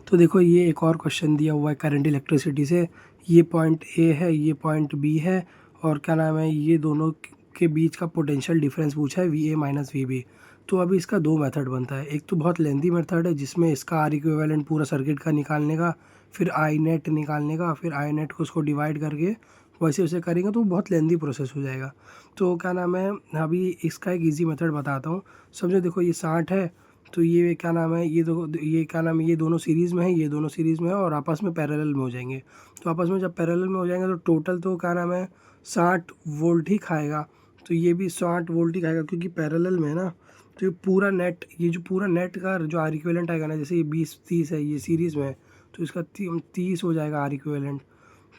तो देखो ये एक और क्वेश्चन दिया हुआ है करंट इलेक्ट्रिसिटी से। ये पॉइंट ए है, ये पॉइंट बी है, और क्या नाम है, ये दोनों के बीच का पोटेंशियल डिफरेंस पूछा है V A minus V B. तो अभी इसका दो मेथड बनता है। एक तो बहुत लेंदी मेथड है जिसमें इसका आर इक्विवेलेंट पूरा सर्किट का निकालने का, फिर आई नेट निकालने का, फिर आई नेट को उसको डिवाइड करके वैसे वैसे करेंगे तो बहुत लेंदी प्रोसेस हो जाएगा। तो क्या नाम है, अभी इसका एक इजी मेथड बताता हूँ। समझो देखो ये 60 है, तो ये क्या नाम है, ये क्या नाम है, ये दोनों सीरीज़ में है, ये दोनों सीरीज़ में है और आपस में पैरेलल में हो जाएंगे। तो आपस में जब पैरेलल में हो जाएंगे तो टोटल तो क्या नाम है 60 वोल्ट ही खाएगा। तो ये भी 60 वोल्ट ही खाएगा क्योंकि पैरेलल में है ना। तो ये पूरा नेट, ये जो पूरा नेट का जो आर इक्विवेलेंट आएगा ना, जैसे ये 20-30 है, ये सीरीज़ में है तो इसका 30 हो जाएगा आर इक्विवेलेंट,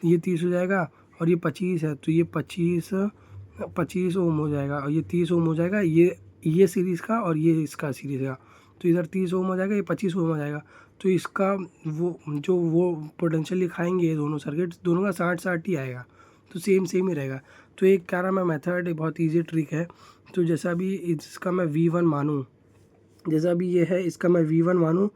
ये 30 हो जाएगा। और ये 25 है तो ये 25 ओम हो जाएगा, और ये 30 ओम हो जाएगा, ये सीरीज़ का और ये इसका सीरीज़ का। तो इधर 30 ओम हो जाएगा, ये 25 ओम हो जाएगा। तो इसका वो पोटेंशियल लिखाएंगे, ये दोनों सर्किट दोनों का 60-60 ही आएगा, तो सेम सेम ही रहेगा। तो एक क्या नाम है मेथड, एक बहुत ईजी ट्रिक है। तो जैसा भी इसका मैं V1 मानूँ, जैसा भी ये है इसका मैं V1 मानूँ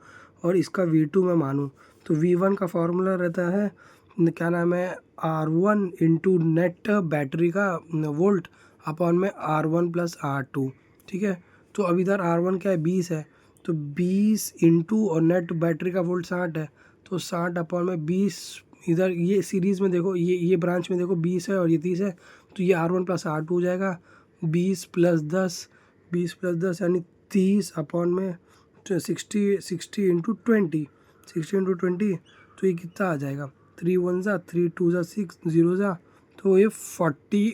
और इसका V2 मैं मानूँ, तो V1 का फॉर्मूला रहता है क्या नाम है R1 इंटू नेट बैटरी का वोल्ट अपॉन में R1 प्लस R2। ठीक है, तो अब इधर R1 क्या है 20 है, तो 20 इंटू और नेट बैटरी का वोल्ट 60 है, तो 60 अपॉन में 20। इधर ये सीरीज़ में देखो, ये ब्रांच में देखो 20 है और ये 30 है, तो ये R1 प्लस R2 हो जाएगा। 20 प्लस 10, 20 प्लस 10 यानी 30 अपॉन में 60 इंटू 20, 60 इंटू 20, तो ये कितना आ जाएगा 3 1 ज़ा 3 2 ज़ा 6 0 ज़ा, तो ये 40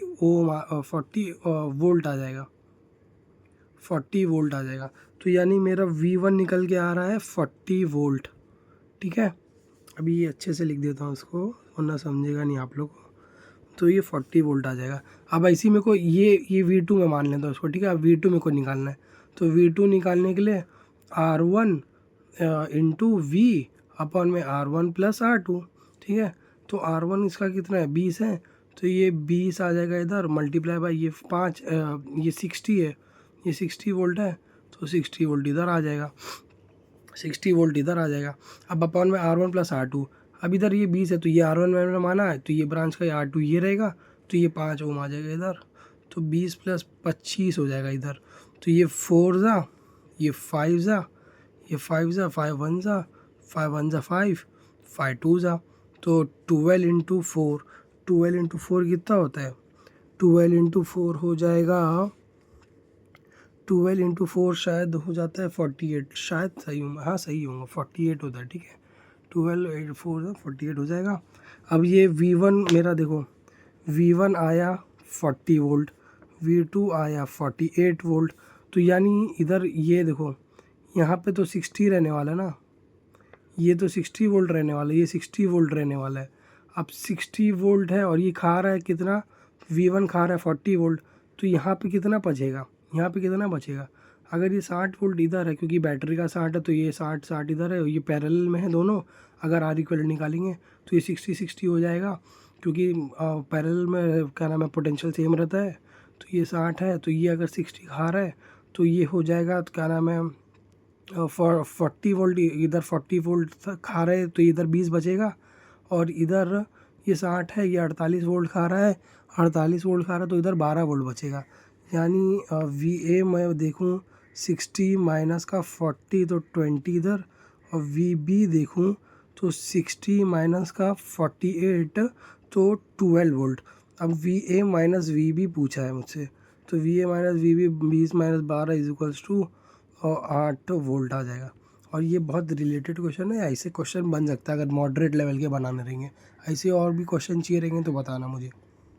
वोल्ट आ जाएगा, 40 वोल्ट आ जाएगा। तो यानी मेरा V1 निकल के आ रहा है 40 वोल्ट। ठीक है, अभी ये अच्छे से लिख देता हूँ इसको वरना समझेगा नहीं आप लोग। तो ये 40 वोल्ट आ जाएगा। अब ऐसी मेरे को ये V2 में मान लेता हूँ उसको। ठीक है, अब V2 मेरे को निकालना है, तो V2 निकालने के लिए R1 इंटू V अपॉन में R1 प्लस R2। ठीक है, तो R1 इसका कितना है 20 है, तो ये 20 आ जाएगा इधर मल्टीप्लाई बाई ये 5, ये 60 है, ये 60 वोल्ट है, तो 60 वोल्ट इधर आ जाएगा, 60 वोल्ट इधर आ जाएगा। अब अपॉन में R1 प्लस R2, अब इधर ये 20 है तो ये R1 मैंने माना है, तो ये ब्रांच का R2 ये रहेगा, तो ये 5 ओम आ जाएगा इधर, तो 20 प्लस 25 हो जाएगा इधर। तो ये 4 ज़ा, ये 5 ज़ा, ये 5 ज़ा, 5 1 ज़ा, 5 1 ज़ा 5, 5 2 ज़ा, तो 12 इंटू 4, 12 इंटू 4 कितना होता है, 12 इंटू 4 हो जाएगा, 12 इंटू 4 शायद हो जाता है 48, शायद सही होगा, हाँ सही होगा 48 होता है। ठीक है, 12 8 4 48 हो जाएगा। अब ये V1 मेरा देखो, V1 आया 40 वोल्ट, V2 आया 48 वोल्ट, तो यानी इधर ये देखो यहाँ पे तो 60 रहने वाला है ना, ये तो 60 वोल्ट रहने वाला है, ये 60 वोल्ट रहने वाला है। अब 60 वोल्ट है और ये खा रहा है कितना, V1 खा रहा है 40 वोल्ट, तो यहाँ पे कितना बचेगा, यहाँ पे कितना बचेगा। अगर ये 60 वोल्ट इधर है क्योंकि बैटरी का 60 है, तो ये 60 इधर है, ये पैरेलल में है दोनों। अगर आर इक्विवेलेंट निकालेंगे तो ये 60 हो जाएगा क्योंकि पैरेलल में क्या नाम है पोटेंशियल सेम रहता है। तो ये 60 है, तो ये अगर 60 खा रहा है तो ये हो जाएगा, तो क्या नाम है 40 वोल्ट, इधर 40 वोल्ट खा रहे हैं तो इधर 20 बचेगा, और इधर ये 60 है, ये 48 वोल्ट खा रहा है, 48 वोल्ट खा रहा है, तो इधर 12 वोल्ट बचेगा। यानी VA मैं देखूँ 60 माइनस का 40 तो 20 इधर, और VB देखूँ तो 60 माइनस का 48 तो 12 वोल्ट। अब VA माइनस VB पूछा है मुझसे, तो VA minus VB 20 minus 12 is equals to और 8 वोल्ट आ जाएगा। और ये बहुत रिलेटेड क्वेश्चन है, ऐसे क्वेश्चन बन सकता है अगर मॉडरेट लेवल के बनाने रहेंगे। ऐसे और भी क्वेश्चन चाहिए रहेंगे तो बताना मुझे।